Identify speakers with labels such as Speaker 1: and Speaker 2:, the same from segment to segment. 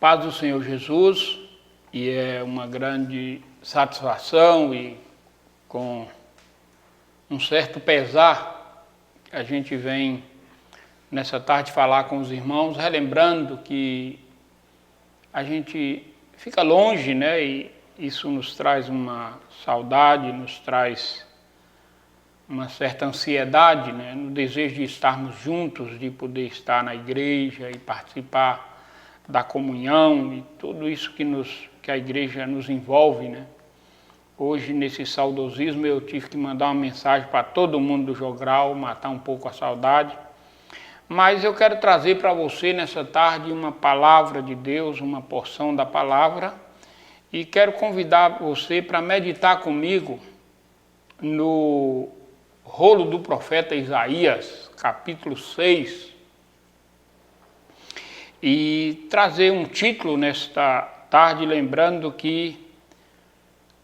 Speaker 1: Paz do Senhor Jesus, e é uma grande satisfação e com um certo pesar que a gente vem nessa tarde falar com os irmãos, relembrando que a gente fica longe, né? E isso nos traz uma saudade, nos traz uma certa ansiedade, né? No desejo de estarmos juntos, de poder estar na igreja e participar da comunhão e tudo isso que a igreja nos envolve, né? Hoje, nesse saudosismo, eu tive que mandar uma mensagem para todo mundo do Jogral, matar um pouco a saudade. Mas eu quero trazer para você nessa tarde uma palavra de Deus, uma porção da palavra, e quero convidar você para meditar comigo no rolo do profeta Isaías, capítulo 6, e trazer um título nesta tarde, lembrando que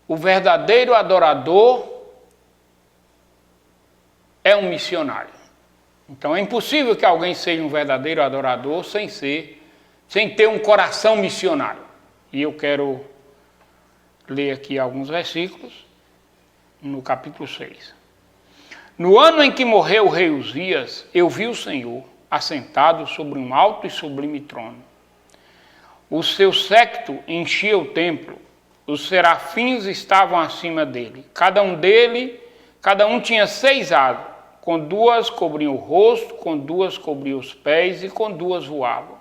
Speaker 1: o verdadeiro adorador é um missionário. Então é impossível que alguém seja um verdadeiro adorador sem ter um coração missionário. E eu quero ler aqui alguns versículos no capítulo 6. No ano em que morreu o rei Uzias, eu vi o Senhor assentado sobre um alto e sublime trono. O seu séquito enchia o templo, os serafins estavam acima dele. Cada um tinha 6 asas, com 2 cobriam o rosto, com 2 cobriam os pés e com 2 voavam.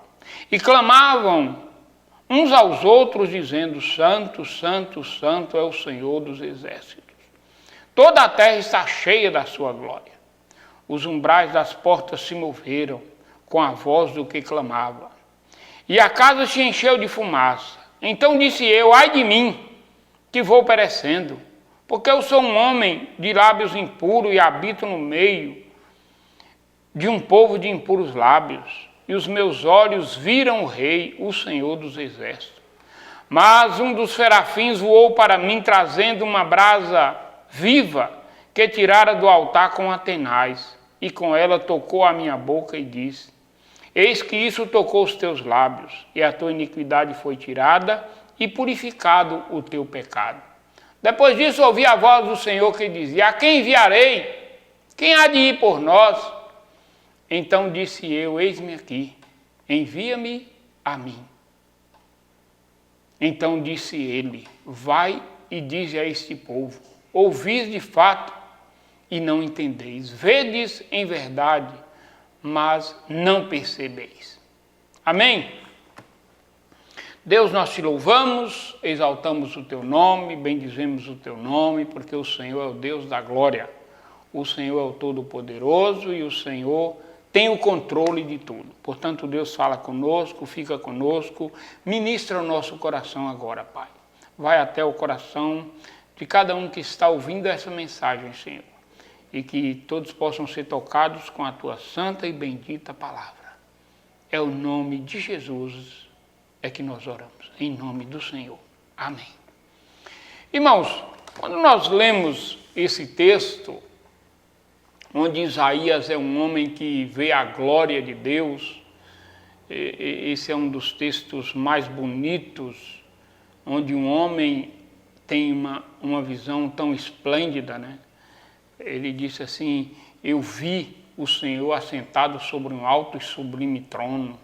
Speaker 1: E clamavam uns aos outros, dizendo: Santo, Santo, Santo é o Senhor dos exércitos. Toda a terra está cheia da sua glória. Os umbrais das portas se moveram com a voz do que clamava. E a casa se encheu de fumaça. Então disse eu: ai de mim, que vou perecendo, porque eu sou um homem de lábios impuros e habito no meio de um povo de impuros lábios. E os meus olhos viram o Rei, o Senhor dos exércitos. Mas um dos serafins voou para mim, trazendo uma brasa viva que tirara do altar com a tenaz, e com ela tocou a minha boca e disse: eis que isso tocou os teus lábios, e a tua iniquidade foi tirada, e purificado o teu pecado. Depois disso ouvi a voz do Senhor que dizia: a quem enviarei? Quem há de ir por nós? Então disse eu: eis-me aqui, envia-me a mim. Então disse ele: vai e dize a este povo: ouvis de fato e não entendeis, vedes em verdade, mas não percebeis. Amém? Deus, nós te louvamos, exaltamos o teu nome, bendizemos o teu nome, porque o Senhor é o Deus da glória. O Senhor é o Todo-Poderoso e o Senhor tem o controle de tudo. Portanto, Deus fala conosco, fica conosco, ministra o nosso coração agora, Pai. Vai até o coração de cada um que está ouvindo essa mensagem, Senhor, e que todos possam ser tocados com a tua santa e bendita palavra. É o nome de Jesus é que nós oramos, em nome do Senhor. Amém. Irmãos, quando nós lemos esse texto, onde Isaías é um homem que vê a glória de Deus, esse é um dos textos mais bonitos, onde um homem tem uma visão tão esplêndida, né? Ele disse assim: eu vi o Senhor assentado sobre um alto e sublime trono,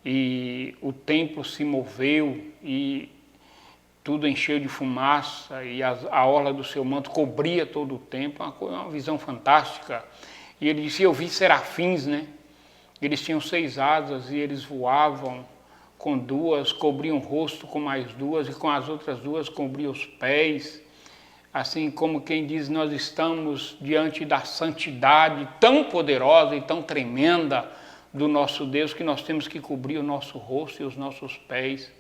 Speaker 1: e o templo se moveu e tudo encheu de fumaça, e a orla do seu manto cobria todo o templo. Uma visão fantástica. E ele disse: eu vi serafins, né? Eles tinham 6 asas e eles voavam, com 2 cobriam o rosto, com mais 2, e com as outras 2 cobriam os pés. Assim como quem diz: nós estamos diante da santidade tão poderosa e tão tremenda do nosso Deus, que nós temos que cobrir o nosso rosto e os nossos pés.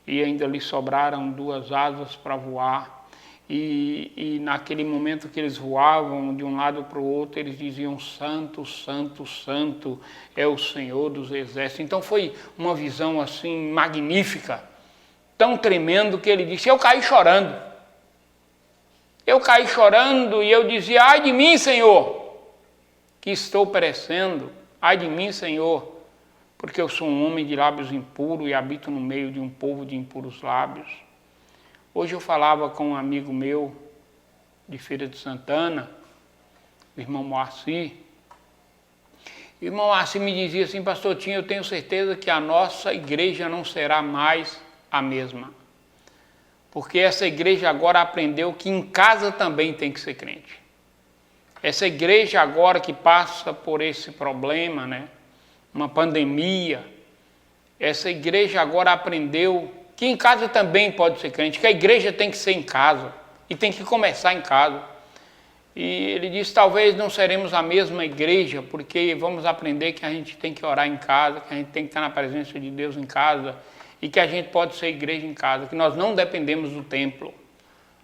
Speaker 1: E ainda lhe sobraram 2 asas para voar. E naquele momento que eles voavam de um lado para o outro, eles diziam: Santo, Santo, Santo é o Senhor dos exércitos. Então foi uma visão assim magnífica, tão tremendo, que ele disse: eu caí chorando. Eu caí chorando e eu dizia: ai de mim, Senhor, que estou perecendo. Ai de mim, Senhor, porque eu sou um homem de lábios impuros e habito no meio de um povo de impuros lábios. Hoje eu falava com um amigo meu de Feira de Santana, o irmão Moacir. O irmão Moacir me dizia assim: pastor Tinho, eu tenho certeza que a nossa igreja não será mais a mesma. Porque essa igreja agora aprendeu que em casa também tem que ser crente. Essa igreja agora que passa por esse problema, né? Uma pandemia, essa igreja agora aprendeu que em casa também pode ser crente, que a igreja tem que ser em casa e tem que começar em casa. E ele disse: talvez não seremos a mesma igreja, porque vamos aprender que a gente tem que orar em casa, que a gente tem que estar na presença de Deus em casa e que a gente pode ser igreja em casa, que nós não dependemos do templo,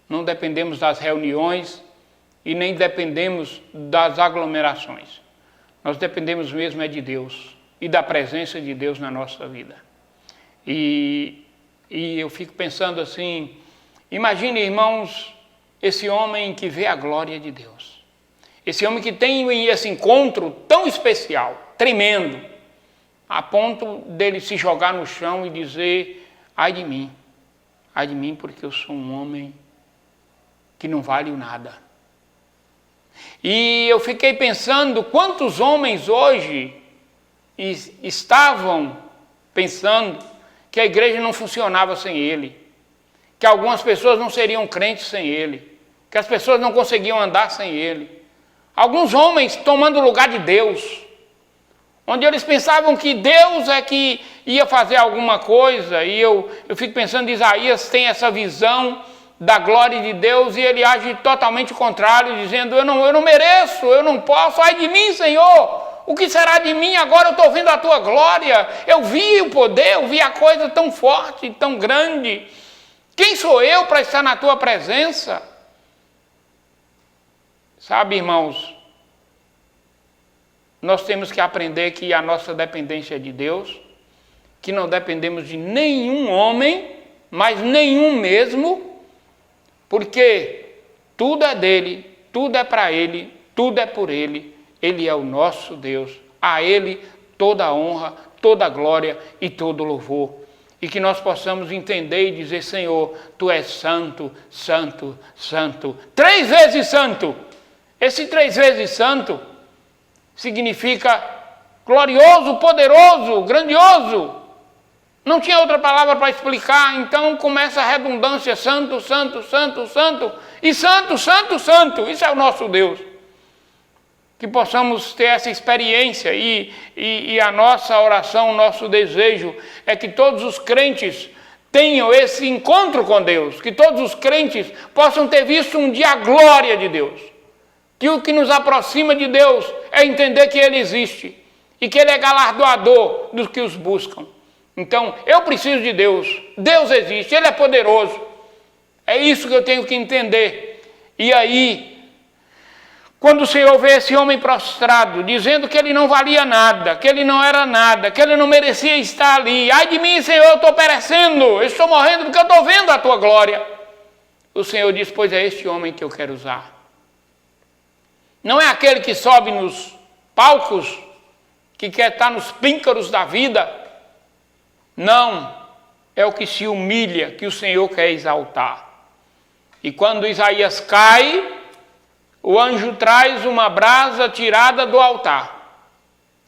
Speaker 1: não dependemos das reuniões e nem dependemos das aglomerações. Nós dependemos mesmo é de Deus e da presença de Deus na nossa vida. E eu fico pensando assim, imagine, irmãos, esse homem que vê a glória de Deus. Esse homem que tem esse encontro tão especial, tremendo, a ponto dele se jogar no chão e dizer: ai de mim porque eu sou um homem que não vale nada. E eu fiquei pensando quantos homens hoje estavam pensando que a igreja não funcionava sem ele, que algumas pessoas não seriam crentes sem ele, que as pessoas não conseguiam andar sem ele. Alguns homens tomando o lugar de Deus, onde eles pensavam que Deus é que ia fazer alguma coisa. E eu fico pensando, Isaías tem essa visão da glória de Deus e ele age totalmente contrário, dizendo: eu não mereço, eu não posso, ai de mim, Senhor, o que será de mim? Agora eu estou vendo a tua glória, eu vi o poder, eu vi a coisa tão forte, tão grande, quem sou eu para estar na tua presença? Sabe, irmãos, nós temos que aprender que a nossa dependência é de Deus, que não dependemos de nenhum homem, mas nenhum mesmo, porque tudo é dele, tudo é para ele, tudo é por ele, ele é o nosso Deus, a ele toda a honra, toda a glória e todo o louvor. E que nós possamos entender e dizer: Senhor, tu és santo, santo, santo, 3 vezes santo. Esse 3 vezes santo significa glorioso, poderoso, grandioso. Não tinha outra palavra para explicar, então começa a redundância: santo, santo, santo, santo, e santo, santo, santo. Isso é o nosso Deus. Que possamos ter essa experiência e a nossa oração, o nosso desejo é que todos os crentes tenham esse encontro com Deus, que todos os crentes possam ter visto um dia a glória de Deus. Que o que nos aproxima de Deus é entender que Ele existe e que Ele é galardoador dos que os buscam. Então, eu preciso de Deus, Deus existe, Ele é poderoso. É isso que eu tenho que entender. E aí, quando o Senhor vê esse homem prostrado, dizendo que ele não valia nada, que ele não era nada, que ele não merecia estar ali: ai de mim, Senhor, eu estou perecendo, eu estou morrendo porque eu estou vendo a tua glória. O Senhor diz: pois é este homem que eu quero usar. Não é aquele que sobe nos palcos, que quer estar nos píncaros da vida. Não, é o que se humilha, que o Senhor quer exaltar. E quando Isaías cai, o anjo traz uma brasa tirada do altar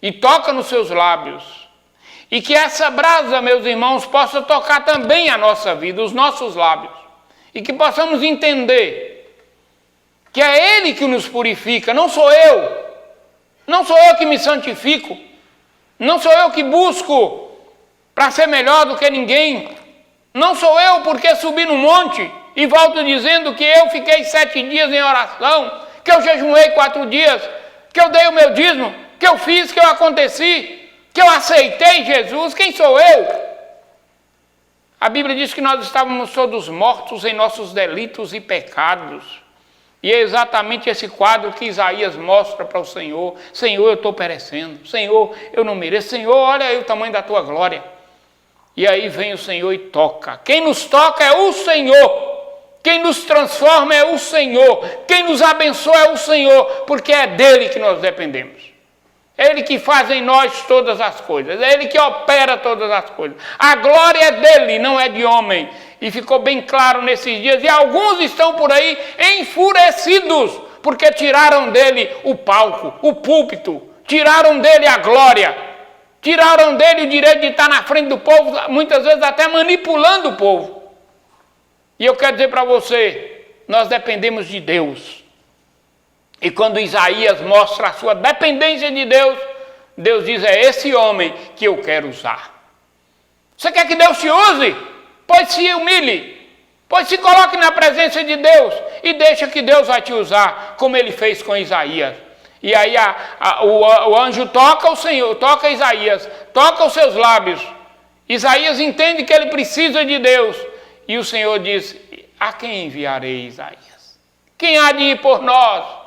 Speaker 1: e toca nos seus lábios. E que essa brasa, meus irmãos, possa tocar também a nossa vida, os nossos lábios. E que possamos entender que é Ele que nos purifica, não sou eu. Não sou eu que me santifico. Não sou eu que busco para ser melhor do que ninguém. Não sou eu porque subi no monte e volto dizendo que eu fiquei 7 dias em oração, que eu jejuei 4 dias, que eu dei o meu dízimo, que eu fiz, que eu aconteci, que eu aceitei Jesus. Quem sou eu? A Bíblia diz que nós estávamos todos mortos em nossos delitos e pecados. E é exatamente esse quadro que Isaías mostra para o Senhor. Senhor, eu estou perecendo. Senhor, eu não mereço. Senhor, olha aí o tamanho da tua glória. E aí vem o Senhor e toca. Quem nos toca é o Senhor. Quem nos transforma é o Senhor. Quem nos abençoa é o Senhor. Porque é dele que nós dependemos. É Ele que faz em nós todas as coisas. É Ele que opera todas as coisas. A glória é dele, não é de homem. E ficou bem claro nesses dias. E alguns estão por aí enfurecidos, porque tiraram dele o palco, o púlpito. Tiraram dele a glória. Tiraram dele o direito de estar na frente do povo, muitas vezes até manipulando o povo. E eu quero dizer para você, nós dependemos de Deus. E quando Isaías mostra a sua dependência de Deus, Deus diz, é esse homem que eu quero usar. Você quer que Deus te use? Pois se humilhe, pois se coloque na presença de Deus e deixa que Deus vai te usar, como ele fez com Isaías. E aí o anjo toca o Senhor, toca Isaías, toca os seus lábios. Isaías entende que ele precisa de Deus. E o Senhor diz, a quem enviarei, Isaías? Quem há de ir por nós?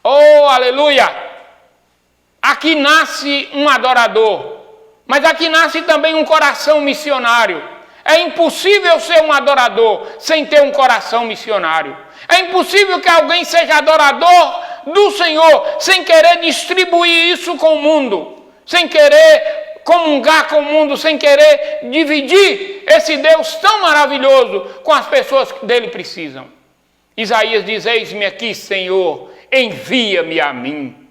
Speaker 1: Oh, aleluia! Aqui nasce um adorador, mas aqui nasce também um coração missionário. É impossível ser um adorador sem ter um coração missionário. É impossível que alguém seja adorador do Senhor sem querer distribuir isso com o mundo, sem querer comungar com o mundo, sem querer dividir esse Deus tão maravilhoso com as pessoas que dele precisam. Isaías diz, eis-me aqui, Senhor, envia-me a mim.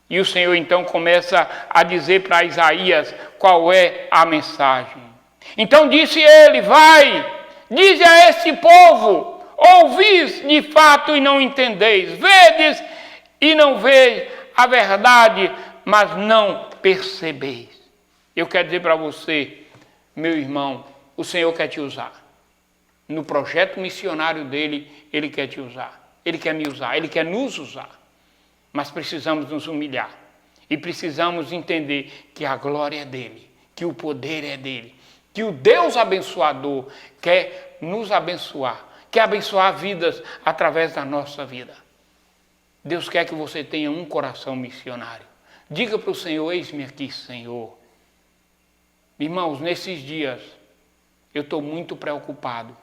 Speaker 1: E o Senhor então começa a dizer para Isaías qual é a mensagem. Então disse ele, vai, dize a este povo, ouvis de fato e não entendeis, vedes e não veis a verdade, mas não percebeis. Eu quero dizer para você, meu irmão, o Senhor quer te usar. No projeto missionário dele, ele quer te usar. Ele quer me usar, ele quer nos usar. Mas precisamos nos humilhar. E precisamos entender que a glória é dele, que o poder é dele, que o Deus abençoador quer nos abençoar, quer abençoar vidas através da nossa vida. Deus quer que você tenha um coração missionário. Diga para o Senhor, eis-me aqui, Senhor. Irmãos, nesses dias, eu estou muito preocupado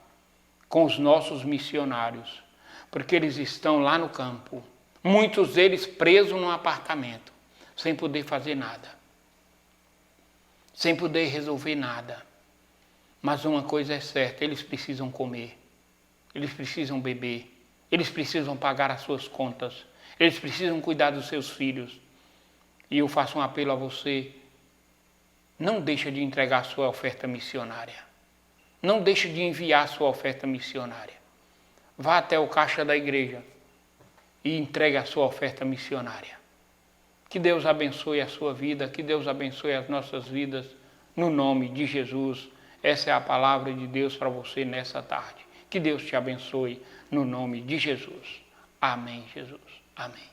Speaker 1: com os nossos missionários, porque eles estão lá no campo, muitos deles presos num apartamento, sem poder fazer nada, sem poder resolver nada. Mas uma coisa é certa, eles precisam comer, eles precisam beber, eles precisam pagar as suas contas, eles precisam cuidar dos seus filhos. E eu faço um apelo a você, não deixe de entregar a sua oferta missionária. Não deixe de enviar a sua oferta missionária. Vá até o caixa da igreja e entregue a sua oferta missionária. Que Deus abençoe a sua vida, que Deus abençoe as nossas vidas, no nome de Jesus. Essa é a palavra de Deus para você nessa tarde. Que Deus te abençoe, no nome de Jesus. Amém, Jesus. Amém.